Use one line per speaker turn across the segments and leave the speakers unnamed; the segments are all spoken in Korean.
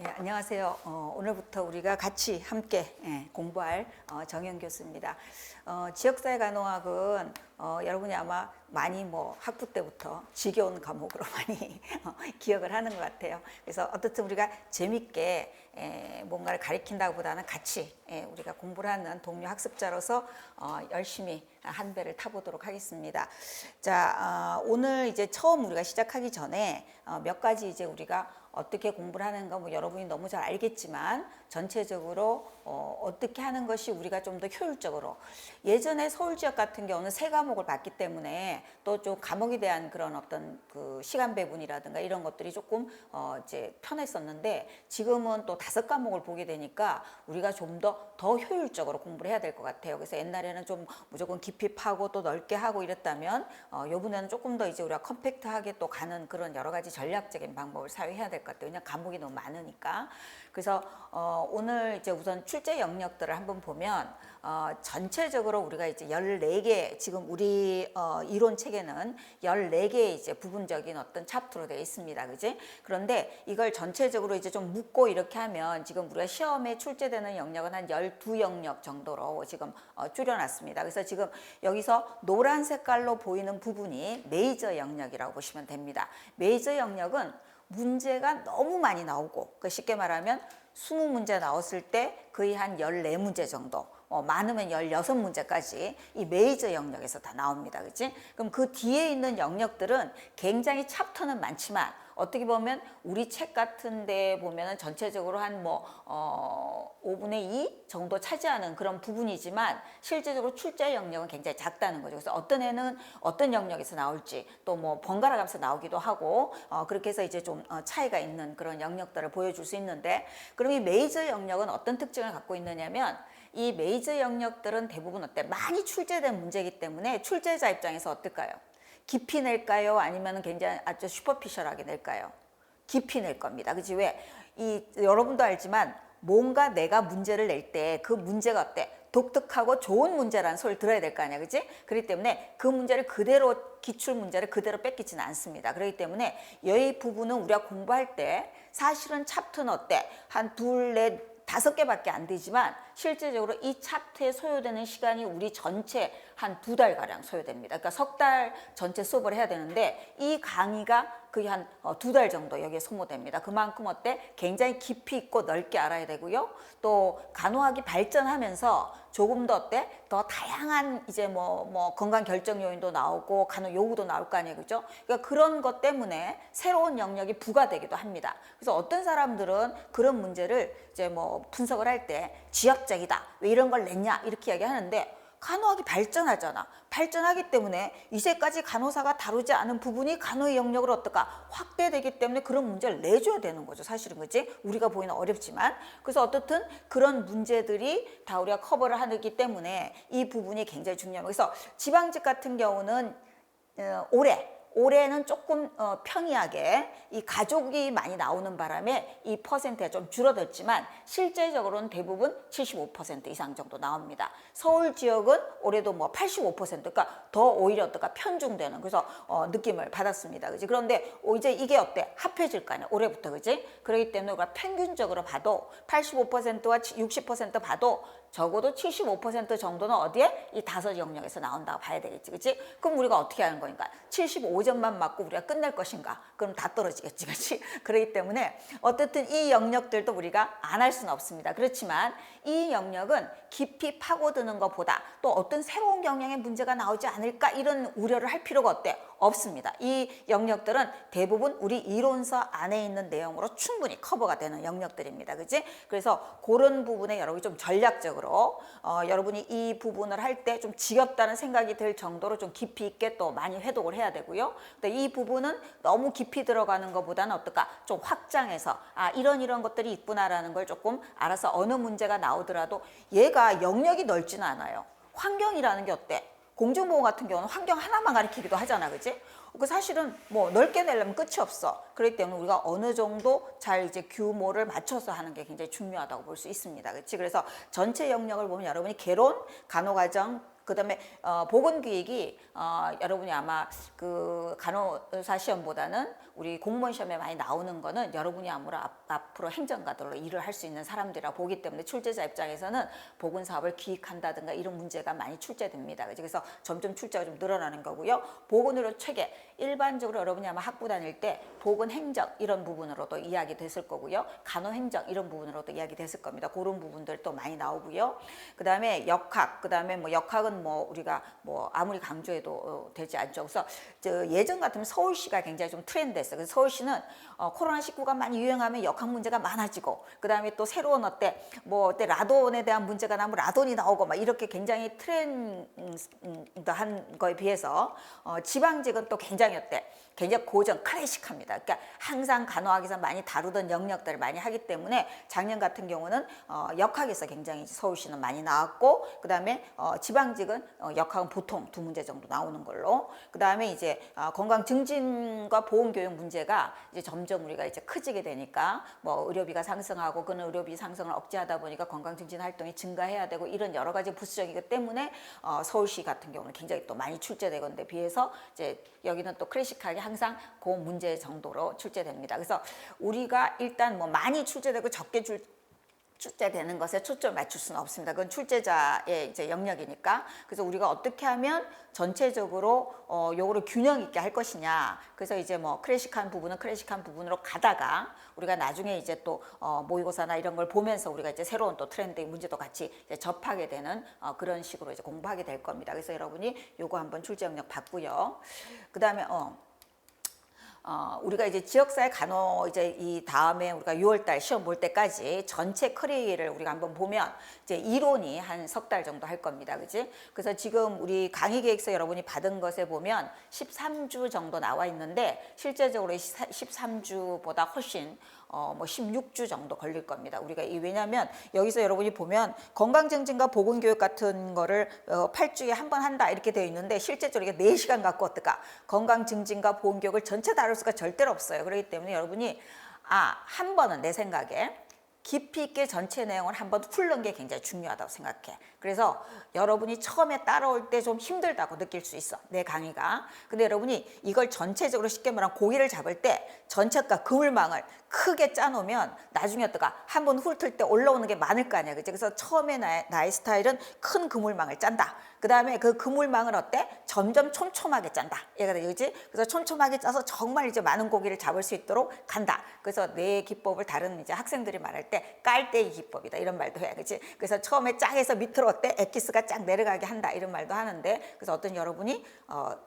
예, 안녕하세요. 오늘부터 우리가 같이 함께 공부할 정현 교수입니다. 지역사회 간호학은 여러분이 아마 많이 학부 때부터 지겨운 과목으로 많이 기억을 하는 것 같아요. 그래서 어떻든 우리가 재밌게 뭔가를 가리킨다고 보다는 같이 우리가 공부를 하는 동료 학습자로서 열심히 한 배를 타보도록 하겠습니다. 자, 오늘 이제 처음 우리가 시작하기 전에 몇 가지 이제 우리가 어떻게 공부를 하는가 여러분이 너무 잘 알겠지만 전체적으로 어떻게 하는 것이 우리가 좀 더 효율적으로, 예전에 서울 지역 같은 경우는 세 과목을 봤기 때문에 또 좀 과목에 대한 그런 어떤 그 시간 배분이라든가 이런 것들이 조금 이제 편했었는데, 지금은 또 5과목을 보게 되니까 우리가 좀 더 효율적으로 공부를 해야 될 것 같아요. 그래서 옛날에는 좀 무조건 깊이 파고 또 넓게 하고 이랬다면 요번에는 조금 더 이제 우리가 컴팩트하게 또 가는 그런 여러 가지 전략적인 방법을 사용해야 될 것 같아요. 왜냐하면 과목이 너무 많으니까. 그래서 오늘 이제 우선 출제 영역들을 한번 보면 전체적으로 우리가 이제 14개, 지금 우리 이론 책에는 14개의 이제 부분적인 어떤 챕터로 되어 있습니다. 그지? 그런데 이걸 전체적으로 이제 좀 묶고 이렇게 하면 지금 우리가 시험에 출제되는 영역은 한 12영역 정도로 지금 줄여놨습니다. 그래서 지금 여기서 노란 색깔로 보이는 부분이 메이저 영역이라고 보시면 됩니다. 메이저 영역은 문제가 너무 많이 나오고, 쉽게 말하면 20문제 나왔을 때 거의 한 14문제 정도, 많으면 16문제까지 이 메이저 영역에서 다 나옵니다. 그치? 그럼 그 뒤에 있는 영역들은 굉장히 챕터는 많지만 어떻게 보면 우리 책 같은 데 보면은 전체적으로 한 5분의 2 정도 차지하는 그런 부분이지만 실제적으로 출제 영역은 굉장히 작다는 거죠. 그래서 어떤 애는 어떤 영역에서 나올지 또 번갈아 가면서 나오기도 하고 그렇게 해서 이제 좀 차이가 있는 그런 영역들을 보여줄 수 있는데, 그럼 이 메이저 영역은 어떤 특징을 갖고 있느냐면, 이 메이저 영역들은 대부분 많이 출제된 문제이기 때문에 출제자 입장에서 어떨까요? 깊이 낼까요? 아니면 굉장히 아주 슈퍼피셜하게 낼까요? 깊이 낼 겁니다. 그치? 왜? 여러분도 알지만 뭔가 내가 문제를 낼 때 그 문제가 어때? 독특하고 좋은 문제라는 소리를 들어야 될 거 아니야. 그치? 그렇기 때문에 그 문제를 그대로, 기출 문제를 그대로 뺏기지는 않습니다. 그렇기 때문에 이 부분은 우리가 공부할 때 사실은 챕터는 어때? 한 둘, 넷, 5개밖에 안 되지만 실제적으로 이 챕터에 소요되는 시간이 우리 전체 한 2달가량 소요됩니다. 그러니까 3달 전체 수업을 해야 되는데 이 강의가 거의 한 2달 정도 여기에 소모됩니다. 그만큼 굉장히 깊이 있고 넓게 알아야 되고요. 또 간호학이 발전하면서 조금 더 더 다양한 이제 건강 결정 요인도 나오고 간호 요구도 나올 거 아니에요. 그죠? 그러니까 그런 것 때문에 새로운 영역이 부과되기도 합니다. 그래서 어떤 사람들은 그런 문제를 이제 분석을 할 때 지역적이다, 왜 이런 걸 냈냐 이렇게 이야기하는데, 간호학이 발전하잖아. 발전하기 때문에 이제까지 간호사가 다루지 않은 부분이 간호의 영역으로 확대되기 때문에 그런 문제를 내줘야 되는 거죠. 사실은. 그치? 우리가 보기는 어렵지만. 그래서 어떻든 그런 문제들이 다 우리가 커버를 하기 때문에 이 부분이 굉장히 중요합니다. 그래서 지방직 같은 경우는 올해는 조금 평이하게 이 가족이 많이 나오는 바람에 이 퍼센트가 좀 줄어들지만 실제적으로는 대부분 75% 이상 정도 나옵니다. 서울 지역은 올해도 85%, 그러니까 더 오히려 편중되는, 그래서 느낌을 받았습니다. 그지? 그런데 이제 이게 합해질 거 아니야, 올해부터. 그지? 그렇기 때문에 우리가 평균적으로 봐도 85%와 60% 봐도 적어도 75% 정도는 어디에? 이 5 영역에서 나온다고 봐야 되겠지. 그치? 그럼 우리가 어떻게 하는 거니까? 75점만 맞고 우리가 끝낼 것인가? 그럼 다 떨어지겠지. 그치? 그렇기 때문에 어쨌든 이 영역들도 우리가 안 할 수는 없습니다. 그렇지만 이 영역은 깊이 파고드는 것보다 또 어떤 새로운 영역의 문제가 나오지 않을까 이런 우려를 할 필요가 없습니다. 이 영역들은 대부분 우리 이론서 안에 있는 내용으로 충분히 커버가 되는 영역들입니다. 그치? 그래서 그런 부분에 여러분이 좀 전략적으로 여러분이 이 부분을 할 때 좀 지겹다는 생각이 들 정도로 좀 깊이 있게 또 많이 회독을 해야 되고요. 근데 이 부분은 너무 깊이 들어가는 것보다는 좀 확장해서 이런 것들이 있구나라는 걸 조금 알아서 어느 문제가 나오더라도 얘가 영역이 넓지는 않아요. 환경이라는 게 공중보건 같은 경우는 환경 하나만 가리키기도 하잖아. 그치? 사실은 넓게 내려면 끝이 없어. 그렇기 때문에 우리가 어느 정도 잘 이제 규모를 맞춰서 하는 게 굉장히 중요하다고 볼 수 있습니다. 그치? 그래서 전체 영역을 보면 여러분이 개론, 간호과정, 그다음에 보건기획이 여러분이 아마 그 간호사 시험보다는 우리 공무원 시험에 많이 나오는 거는 여러분이 아무로 앞으로 행정가들로 일을 할 수 있는 사람들이라 보기 때문에 출제자 입장에서는 보건 사업을 기획한다든가 이런 문제가 많이 출제됩니다. 그래서 점점 출제가 좀 늘어나는 거고요. 보건의료 체계 일반적으로 여러분이 아마 학부 다닐 때 보건 행정 이런 부분으로도 이야기 됐을 거고요. 간호 행정 이런 부분으로도 이야기 됐을 겁니다. 그런 부분들 또 많이 나오고요. 그다음에 역학, 그다음에 뭐 역학은 뭐 우리가 뭐 아무리 강조해도 되지 않죠. 그래서 예전 같으면 서울시가 굉장히 좀 트렌드였어요. 그래서 서울시는 코로나19가 많이 유행하면 역학 문제가 많아지고, 그다음에 또 새로운 어때 라돈에 대한 문제가 나면 라돈이 나오고 막 이렇게 굉장히 트렌드한 거에 비해서 지방직은 또 굉장히 굉장히 고전 클래식합니다. 그러니까 항상 간호학에서 많이 다루던 영역들을 많이 하기 때문에 작년 같은 경우는 역학에서 굉장히 서울시는 많이 나왔고, 그다음에 지방직은 역학은 보통 2문제 정도 나오는 걸로. 그다음에 이제 건강 증진과 보험 교육 문제가 이제 점점 우리가 이제 커지게 되니까 뭐 의료비가 상승하고 그는 의료비 상승을 억제하다 보니까 건강 증진 활동이 증가해야 되고 이런 여러 가지 부수적이기 때문에 서울시 같은 경우는 굉장히 또 많이 출제되건데 비해서 이제 여기는 또 클래식하게 항상 그 문제 정도로 출제됩니다. 그래서 우리가 일단 뭐 많이 출제되고 적게 출제되는 것에 초점을 맞출 수는 없습니다. 그건 출제자의 이제 영역이니까. 그래서 우리가 어떻게 하면 전체적으로 요거를 균형 있게 할 것이냐. 그래서 이제 뭐 클래식한 부분은 클래식한 부분으로 가다가 우리가 나중에 이제 또 모의고사나 이런 걸 보면서 우리가 이제 새로운 또 트렌드의 문제도 같이 이제 접하게 되는 그런 식으로 이제 공부하게 될 겁니다. 그래서 여러분이 요거 한번 출제 영역 봤고요. 그다음에 우리가 이제 지역사회 간호 이제 이 다음에 우리가 6월달 시험 볼 때까지 전체 커리를 우리가 한번 보면 이제 이론이 한 3달 정도 할 겁니다. 그지? 그래서 지금 우리 강의 계획서 여러분이 받은 것에 보면 13주 정도 나와 있는데 실제적으로 13주보다 훨씬 뭐 16주 정도 걸릴 겁니다. 우리가 왜냐하면 여기서 여러분이 보면 건강증진과 보건교육 같은 거를 8주에 한 번 한다 이렇게 되어 있는데 실제적으로 이게 4시간 갖고 어떨까? 건강증진과 보건교육을 전체 다룰 수가 절대로 없어요. 그렇기 때문에 여러분이 한 번은 내 생각에 깊이 있게 전체 내용을 한번 훑는 게 굉장히 중요하다고 생각해. 그래서 여러분이 처음에 따라올 때 좀 힘들다고 느낄 수 있어, 내 강의가. 근데 여러분이 이걸 전체적으로 쉽게 말하면 고기를 잡을 때 전체가 그물망을 크게 짜놓으면 나중에 한번 훑을 때 올라오는 게 많을 거 아니야. 그치? 그래서 처음에 나의 스타일은 큰 그물망을 짠다. 그 다음에 그 그물망을 점점 촘촘하게 짠다. 얘가 되지? 그래서 촘촘하게 짜서 정말 이제 많은 고기를 잡을 수 있도록 간다. 그래서 내 기법을 다른 이제 학생들이 말할 때 깔때기 기법이다. 이런 말도 해야 그치? 그래서 처음에 쫙 해서 밑으로 엑기스가 쫙 내려가게 한다. 이런 말도 하는데, 그래서 여러분이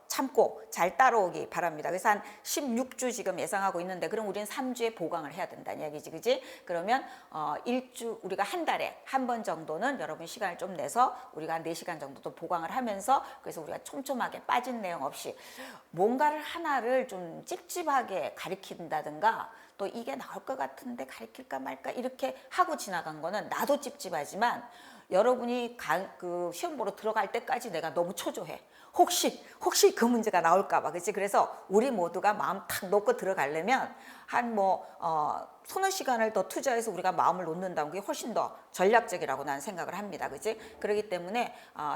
참고 잘 따라오기 바랍니다. 그래서 한 16주 지금 예상하고 있는데, 그럼 우리는 3주에 보강을 해야 된다는 이야기지, 그지? 그러면 우리가 한 달에 한 번 정도는 여러분 시간을 좀 내서 우리가 한 4시간 정도 또 보강을 하면서, 그래서 우리가 촘촘하게 빠진 내용 없이 뭔가를 하나를 좀 찝찝하게 가리킨다든가 또 이게 나올 것 같은데 가리킬까 말까 이렇게 하고 지나간 거는 나도 찝찝하지만 여러분이 그 시험 보러 들어갈 때까지 내가 너무 초조해. 혹시 그 문제가 나올까 봐. 그치? 그래서 우리 모두가 마음 탁 놓고 들어가려면 서너 시간을 더 투자해서 우리가 마음을 놓는다는 게 훨씬 더 전략적이라고 나는 생각을 합니다. 그치? 그렇기 때문에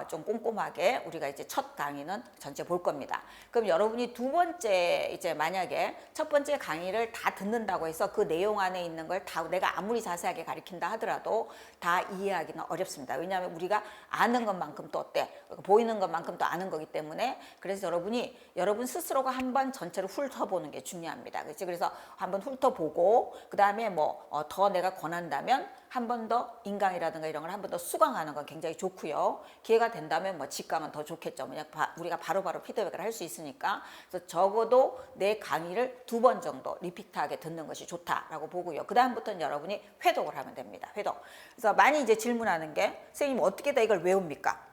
좀 꼼꼼하게 우리가 이제 첫 강의는 전체 볼 겁니다. 그럼 여러분이 두 번째 이제 만약에 첫 번째 강의를 다 듣는다고 해서 그 내용 안에 있는 걸 다 내가 아무리 자세하게 가르친다 하더라도 다 이해하기는 어렵습니다. 왜냐하면 우리가 아는 것만큼 또 보이는 것만큼 또 아는 거기 때문에. 그래서 여러분 스스로가 한번 전체를 훑어보는 게 중요합니다. 그치? 그래서 한번 훑어보고 그다음에 더 내가 권한다면 한 번 더 인강이라든가 이런 걸 한 번 더 수강하는 건 굉장히 좋고요. 기회가 된다면 직강은 더 좋겠죠. 우리가 바로바로 피드백을 할 수 있으니까. 그래서 적어도 내 강의를 2번 정도 리피트하게 듣는 것이 좋다라고 보고요. 그 다음부터는 여러분이 회독을 하면 됩니다. 회독. 그래서 많이 이제 질문하는 게 선생님 어떻게 다 이걸 외웁니까?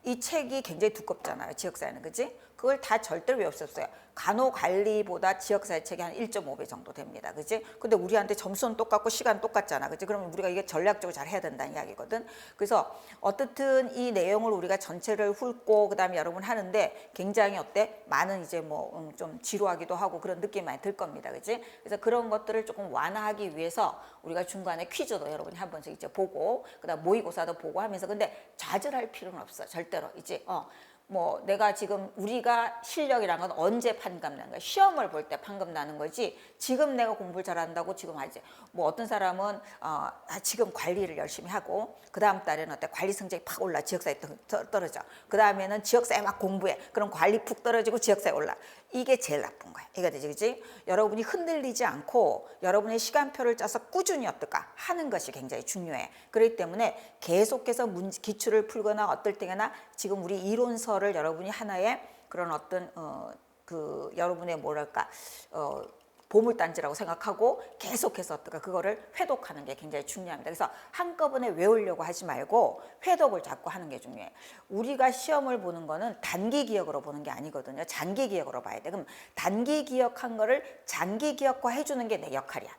이 책이 굉장히 두껍잖아요. 지역사회는. 그지? 그걸 다 절대로 외울 수 없어요. 간호관리보다 지역사회책이 한 1.5배 정도 됩니다. 그지? 근데 우리한테 점수는 똑같고 시간 똑같잖아. 그지? 그러면 우리가 이게 전략적으로 잘 해야 된다는 이야기거든. 그래서 어떻든 이 내용을 우리가 전체를 훑고 그다음에 여러분 하는데 굉장히 어때? 많은 이제 뭐 좀 지루하기도 하고 그런 느낌이 많이 들 겁니다. 그지? 그래서 그런 것들을 조금 완화하기 위해서 우리가 중간에 퀴즈도 여러분이 한 번씩 이제 보고 그다음 모의고사도 보고 하면서 근데 좌절할 필요는 없어. 절대로. 이제 뭐 내가 지금 우리가 실력이란 건 언제 판금 나는 거야? 시험을 볼 때 판금 나는 거지. 지금 내가 공부를 잘한다고 지금 하지. 뭐 어떤 사람은 지금 관리를 열심히 하고 그 다음 달에는 어때 관리 성적이 팍 올라 지역사회 떨어져. 그 다음에는 지역사회 막 공부해. 그럼 관리 푹 떨어지고 지역사회 올라. 이게 제일 나쁜 거야. 이거 되지, 그지? 여러분이 흔들리지 않고 여러분의 시간표를 짜서 꾸준히 어떨까 하는 것이 굉장히 중요해. 그렇기 때문에 계속해서 기출을 풀거나 어떨 때나 지금 우리 이론서를 여러분이 하나의 그런 어떤 그 여러분의 뭐랄까 보물단지라고 생각하고 계속해서 어떨까 그거를 회독하는 게 굉장히 중요합니다. 그래서 한꺼번에 외우려고 하지 말고 회독을 자꾸 하는 게 중요해요. 우리가 시험을 보는 거는 단기 기억으로 보는 게 아니거든요. 장기 기억으로 봐야 돼. 그럼 단기 기억한 거를 장기 기억화 해주는 게 내 역할이야.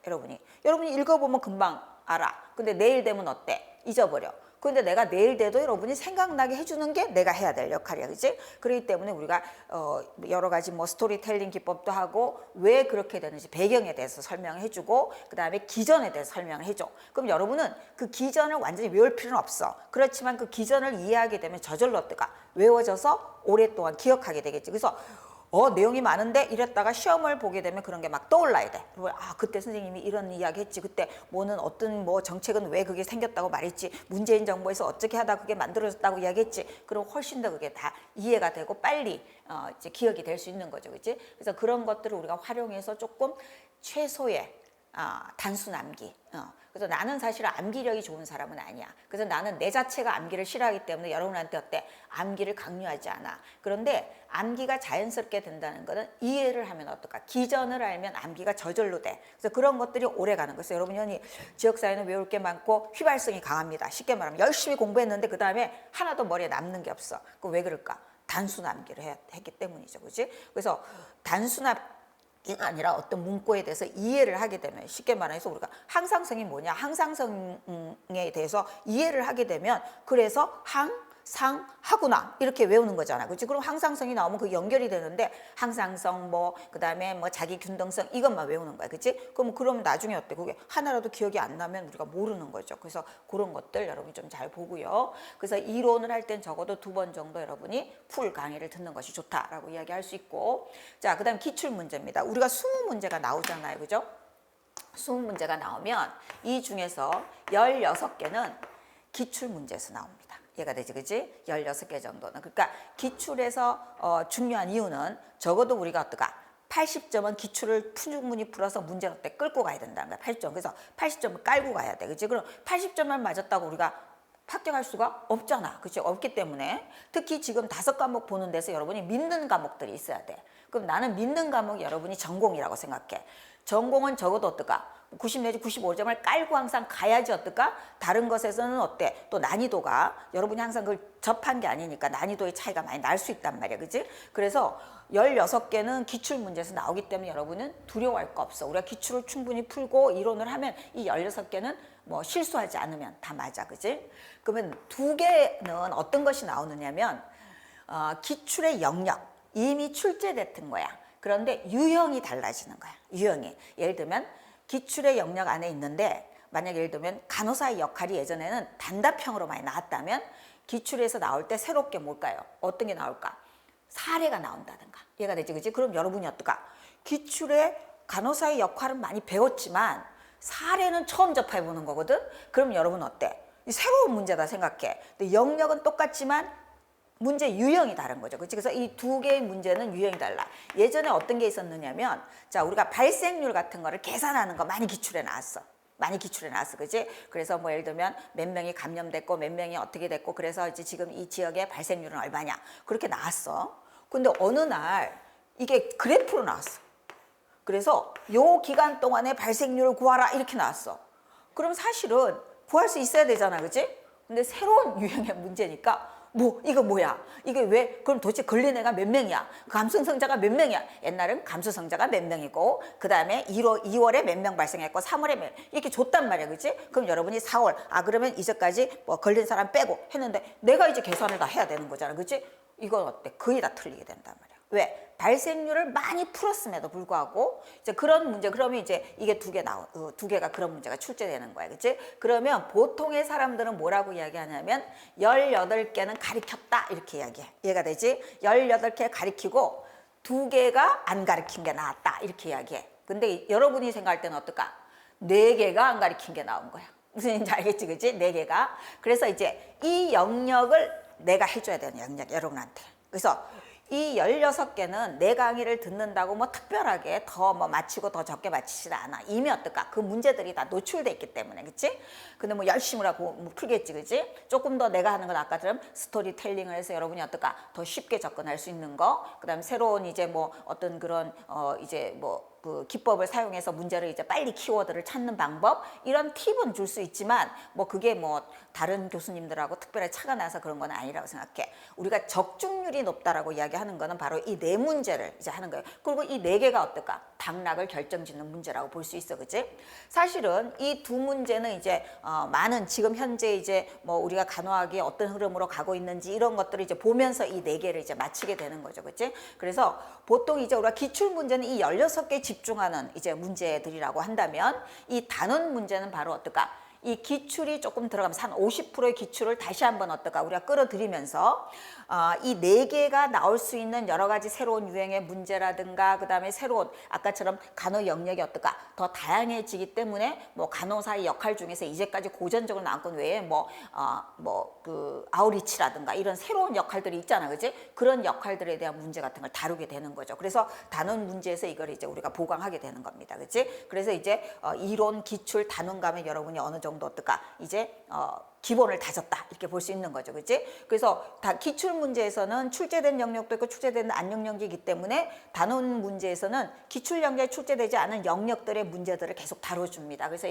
여러분이 읽어보면 금방 알아. 근데 내일 되면 어때? 잊어버려. 근데 내가 내일 돼도 여러분이 생각나게 해주는 게 내가 해야 될 역할이야, 그렇지? 그렇기 때문에 우리가 여러 가지 뭐 스토리텔링 기법도 하고 왜 그렇게 되는지 배경에 대해서 설명해주고 그 다음에 기전에 대해서 설명을 해줘. 그럼 여러분은 그 기전을 완전히 외울 필요는 없어. 그렇지만 그 기전을 이해하게 되면 저절로 어떨까? 외워져서 오랫동안 기억하게 되겠지. 그래서 내용이 많은데 이랬다가 시험을 보게 되면 그런 게 막 떠올라야 돼. 그리고 그때 선생님이 이런 이야기 했지. 그때 뭐는 어떤 뭐 정책은 왜 그게 생겼다고 말했지. 문재인 정부에서 어떻게 하다 그게 만들어졌다고 이야기했지. 그럼 훨씬 더 그게 다 이해가 되고 빨리 이제 기억이 될 수 있는 거죠. 그렇지? 그래서 그런 것들을 우리가 활용해서 조금 최소의 단순 암기. 그래서 나는 사실 암기력이 좋은 사람은 아니야. 그래서 나는 내 자체가 암기를 싫어하기 때문에 여러분한테 어때? 암기를 강요하지 않아. 그런데 암기가 자연스럽게 된다는 것은 이해를 하면 어떨까? 기전을 알면 암기가 저절로 돼. 그래서 그런 것들이 오래 가는 거예요. 여러분 현이 지역사회는 외울 게 많고 휘발성이 강합니다. 쉽게 말하면 열심히 공부했는데 그 다음에 하나도 머리에 남는 게 없어. 그 왜 그럴까? 단순 암기를 했기 때문이죠. 그렇지? 그래서 단순 암기가 아니라 어떤 문구에 대해서 이해를 하게 되면 쉽게 말해서 우리가 항상성이 뭐냐 항상성에 대해서 이해를 하게 되면 그래서 상하구나 이렇게 외우는 거잖아. 그렇지? 그럼 항상성이 나오면 그게 연결이 되는데 항상성 뭐 그다음에 뭐 자기 균등성 이것만 외우는 거야. 그렇지? 그럼 나중에 어때? 그게 하나라도 기억이 안 나면 우리가 모르는 거죠. 그래서 그런 것들 여러분이 좀 잘 보고요. 그래서 이론을 할 땐 적어도 2번 정도 여러분이 풀 강의를 듣는 것이 좋다라고 이야기할 수 있고 자, 그다음 기출 문제입니다. 우리가 20문제가 나오잖아요. 그죠? 20문제가 나오면 이 중에서 16개는 기출 문제에서 나옵니다. 이해가 되지, 그지? 16개 정도는. 그러니까 기출에서 중요한 이유는 적어도 우리가 어떨까? 80점은 기출을 충분히 풀어서 문제를 어때? 끌고 가야 된다는 거야. 80점. 그래서 80점을 깔고 가야 돼. 그지? 그럼 80점만 맞았다고 우리가 합격할 수가 없잖아. 그치? 없기 때문에 특히 지금 5과목 보는 데서 여러분이 믿는 과목들이 있어야 돼. 그럼 나는 믿는 과목이 여러분이 전공이라고 생각해. 전공은 적어도 어떨까? 90 내지 95점을 깔고 항상 가야지 어떨까? 다른 것에서는 어때? 또 난이도가 여러분이 항상 그걸 접한 게 아니니까 난이도의 차이가 많이 날 수 있단 말이야. 그치? 그래서 16개는 기출 문제에서 나오기 때문에 여러분은 두려워할 거 없어. 우리가 기출을 충분히 풀고 이론을 하면 이 16개는 뭐 실수하지 않으면 다 맞아. 그치? 그러면 2개는 어떤 것이 나오느냐면 기출의 영역 이미 출제됐던 거야. 그런데 유형이 달라지는 거야. 유형이. 예를 들면 기출의 영역 안에 있는데 만약 예를 들면 간호사의 역할이 예전에는 단답형으로 많이 나왔다면 기출에서 나올 때 새롭게 뭘까요? 어떤 게 나올까? 사례가 나온다든가. 이해가 되지, 그지? 그럼 여러분이 어떨까? 기출에 간호사의 역할은 많이 배웠지만 사례는 처음 접해보는 거거든? 그럼 여러분 어때? 새로운 문제다 생각해. 근데 영역은 똑같지만 문제 유형이 다른 거죠. 그렇지? 그래서 이 2개의 문제는 유형이 달라. 예전에 어떤 게 있었느냐면 자, 우리가 발생률 같은 거를 계산하는 거 많이 기출에 나왔어. 많이 기출에 나왔어. 그지? 그래서 뭐 예를 들면 몇 명이 감염됐고 몇 명이 어떻게 됐고 그래서 이제 지금 이 지역의 발생률은 얼마냐. 그렇게 나왔어. 근데 어느 날 이게 그래프로 나왔어. 그래서 요 기간 동안의 발생률을 구하라 이렇게 나왔어. 그럼 사실은 구할 수 있어야 되잖아. 그지? 근데 새로운 유형의 문제니까 뭐 이거 뭐야? 이게 왜 그럼 도대체 걸린 애가 몇 명이야? 감수성자가 몇 명이야? 옛날엔 감수성자가 몇 명이고 그 다음에 2월에 몇 명 발생했고 3월에 몇 이렇게 줬단 말이야, 그렇지? 그럼 여러분이 4월 그러면 이제까지 뭐 걸린 사람 빼고 했는데 내가 이제 계산을 다 해야 되는 거잖아, 그렇지? 이건 어때? 거의 다 틀리게 된단 말이야. 왜? 발생률을 많이 풀었음에도 불구하고 이제 그런 문제 그러면 이제 이게 두 개가 그런 문제가 출제되는 거야, 그렇지? 그러면 보통의 사람들은 뭐라고 이야기하냐면 18개는 가리켰다 이렇게 이야기해. 이해가 되지? 18개 가리키고 2개가 안 가리킨 게 나왔다 이렇게 이야기해. 근데 여러분이 생각할 때는 어떨까? 4개가 안 가리킨 게 나온 거야. 무슨 얘기인지 알겠지, 그렇지? 4개가. 그래서 이제 이 영역을 내가 해줘야 되는 영역 여러분한테. 그래서 이 16개는 내 강의를 듣는다고 뭐 특별하게 더 뭐 맞히고 더 적게 맞히지 않아. 이미 어떨까? 그 문제들이 다 노출돼 있기 때문에, 그치? 근데 뭐 열심히 하고 뭐 풀겠지, 그치? 조금 더 내가 하는 건 아까처럼 스토리텔링을 해서 여러분이 어떨까? 더 쉽게 접근할 수 있는 거. 그 다음에 새로운 이제 뭐 어떤 그런 이제 뭐 그 기법을 사용해서 문제를 이제 빨리 키워드를 찾는 방법 이런 팁은 줄 수 있지만 뭐 그게 뭐 다른 교수님들하고 특별히 차가 나서 그런 건 아니라고 생각해. 우리가 적중률이 높다라고 이야기하는 거는 바로 이 4문제를 이제 하는 거예요. 그리고 이 4개가 어떨까? 당락을 결정짓는 문제라고 볼 수 있어, 그치? 사실은 이 2문제는 이제 많은 지금 현재 이제 뭐 우리가 간호학이 어떤 흐름으로 가고 있는지 이런 것들을 이제 보면서 이 4개를 이제 맞히게 되는 거죠, 그치? 그래서 보통 이제 우리가 기출 문제는 이 16개 집중하는 이제 문제들이라고 한다면 이 단원 문제는 바로 어떨까? 이 기출이 조금 들어가면서 한 50%의 기출을 다시 한번 어떨까 우리가 끌어들이면서 이 4개가 나올 수 있는 여러 가지 새로운 유형의 문제라든가 그 다음에 새로운 아까처럼 간호 영역이 어떨까 더 다양해지기 때문에 뭐 간호사의 역할 중에서 이제까지 고전적으로 나온 것 외에 그 아우리치라든가 이런 새로운 역할들이 있잖아, 그지? 그런 역할들에 대한 문제 같은 걸 다루게 되는 거죠. 그래서 단원 문제에서 이걸 이제 우리가 보강하게 되는 겁니다, 그지? 그래서 이제 이론 기출 단원감에 여러분이 어느 정도 어떨까 이제 기본을 다졌다 이렇게 볼 수 있는 거죠, 그렇지? 그래서 다 기출 문제에서는 출제된 영역도 있고 출제된 안 영역이기 때문에 단원 문제에서는 기출 영역에 출제되지 않은 영역들의 문제들을 계속 다뤄줍니다. 그래서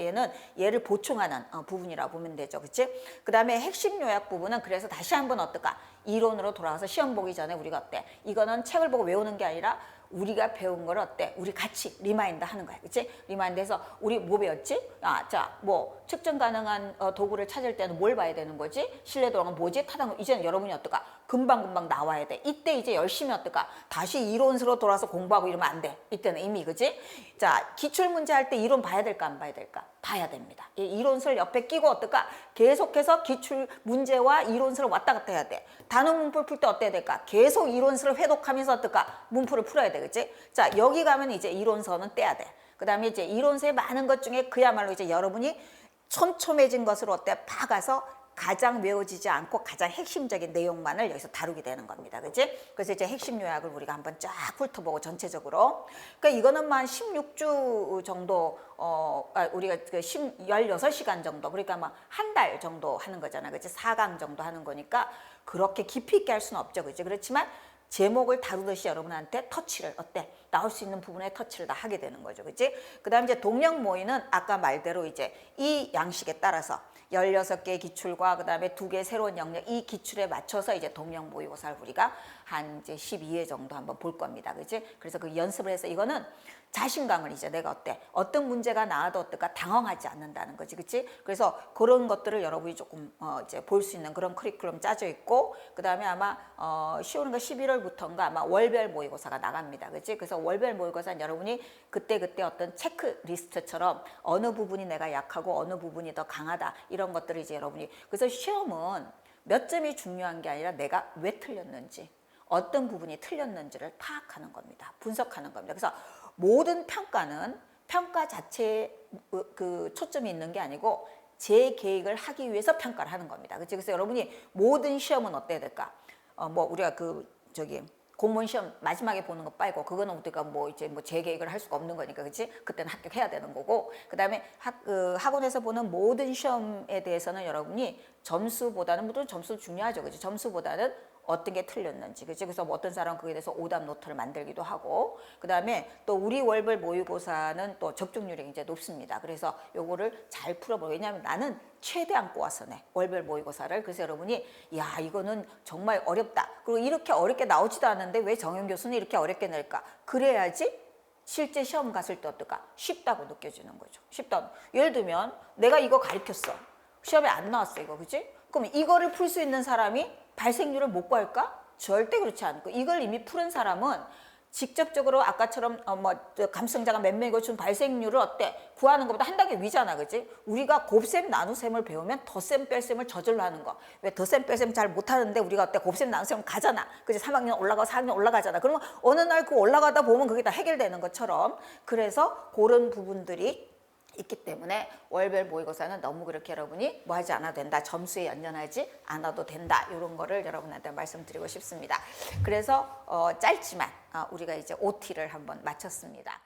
얘를 보충하는 부분이라고 보면 되죠, 그렇지? 그 다음에 핵심 요약 부분은 그래서 다시 한번 어떨까? 이론으로 돌아가서 시험 보기 전에 우리가 어때? 이거는 책을 보고 외우는 게 아니라 우리가 배운 걸 어때? 우리 같이 리마인드 하는 거야, 그치? 리마인드해서 우리 뭐 배웠지? 뭐 측정 가능한 도구를 찾을 때는 뭘 봐야 되는 거지? 신뢰도는 뭐지? 타당 이제는 여러분이 어떨까? 금방금방 나와야 돼. 이때 이제 열심히 어떨까? 다시 이론으로 돌아서 공부하고 이러면 안 돼. 이때는 이미, 그치? 자, 기출 문제 할 때 이론 봐야 될까 안 봐야 될까? 봐야 됩니다. 이 이론서를 옆에 끼고 어떨까? 계속해서 기출 문제와 이론서를 왔다 갔다 해야 돼. 단어 문풀 풀 때 어때야 될까? 계속 이론서를 회독하면서 어떨까? 문풀을 풀어야 돼, 그치? 자, 여기 가면 이제 이론서는 떼야 돼. 그 다음에 이제 이론서의 많은 것 중에 그야말로 이제 여러분이 촘촘해진 것으로 어때? 파가서 가장 외워지지 않고 가장 핵심적인 내용만을 여기서 다루게 되는 겁니다, 그치? 그래서 이제 핵심 요약을 우리가 한번 쫙 훑어보고 전체적으로. 그러니까 이거는 한 16주 정도, 우리가 16시간 정도, 그러니까 막 한 달 정도 하는 거잖아, 그치? 4강 정도 하는 거니까 그렇게 깊이 있게 할 수는 없죠, 그치? 그렇지만 제목을 다루듯이 여러분한테 터치를 어때? 나올 수 있는 부분에 터치를 다 하게 되는 거죠, 그치? 그 다음 이제 동력 모의는 아까 말대로 이제 이 양식에 따라서 16개의 기출과 그 다음에 2개의 새로운 영역 이 기출에 맞춰서 이제 동력 모의고사를 우리가 한 이제 12회 정도 한번 볼 겁니다, 그치? 그래서 그 연습을 해서 이거는 자신감을 이제 내가 어때? 어떤 문제가 나와도 어떨까? 당황하지 않는다는 거지, 그치? 그래서 그런 것들을 여러분이 조금 이제 볼 수 있는 그런 커리큘럼 짜져 있고 그 다음에 아마 10월인가 11월부터인가 아마 월별 모의고사가 나갑니다, 그치? 그래서 월별 모의고사는 여러분이 그때 어떤 체크리스트처럼 어느 부분이 내가 약하고 어느 부분이 더 강하다 이런 것들을 이제 여러분이 그래서 시험은 몇 점이 중요한 게 아니라 내가 왜 틀렸는지 어떤 부분이 틀렸는지를 파악하는 겁니다. 분석하는 겁니다. 그래서 모든 평가는 평가 자체에 그 초점이 있는 게 아니고 제 계획을 하기 위해서 평가를 하는 겁니다. 그치? 그래서 여러분이 모든 시험은 어때야 될까? 뭐 우리가 공무원 시험 마지막에 보는 거 빼고 그거는 우리가 뭐 이제 뭐 재계획을 할 수가 없는 거니까, 그렇지? 그때는 합격해야 되는 거고 그다음에 학원에서 보는 모든 시험에 대해서는 여러분이 점수보다는 물론 점수 중요하죠, 그렇지? 점수보다는 어떤 게 틀렸는지, 그치? 그래서 뭐 어떤 사람은 그에 대해서 오답 노트를 만들기도 하고, 그 다음에 또 우리 월별 모의고사는 또 적중률이 굉장히 높습니다. 그래서 요거를 잘 풀어보고, 왜냐하면 나는 최대한 꼬아서 내 월별 모의고사를. 그래서 여러분이 야 이거는 정말 어렵다, 그리고 이렇게 어렵게 나오지도 않는데 왜 정현 교수는 이렇게 어렵게 낼까, 그래야지 실제 시험 갔을 때 어떨까, 쉽다고 느껴지는 거죠. 쉽다. 예를 들면 내가 이거 가르쳤어, 시험에 안 나왔어 이거, 그치? 그럼 이거를 풀 수 있는 사람이 발생률을 못 구할까? 절대 그렇지 않고, 이걸 이미 푸른 사람은 직접적으로 아까처럼 감성자가 몇 명이고 준 발생률을 어때? 구하는 것보다 한 단계 위잖아, 그지? 우리가 곱셈 나눗셈을 배우면 덧셈 뺄셈을 저절로 하는 거. 왜 덧셈 뺄셈 잘 못하는데 우리가 어때? 곱셈 나눗셈 가잖아, 그지? 3학년 올라가고 4학년 올라가잖아. 그러면 어느 날 그 올라가다 보면 그게 다 해결되는 것처럼, 그래서 그런 부분들이 있기 때문에 월별 모의고사는 너무 그렇게 여러분이 뭐 하지 않아도 된다, 점수에 연연하지 않아도 된다, 이런 거를 여러분한테 말씀드리고 싶습니다. 그래서 짧지만 우리가 이제 OT를 한번 마쳤습니다.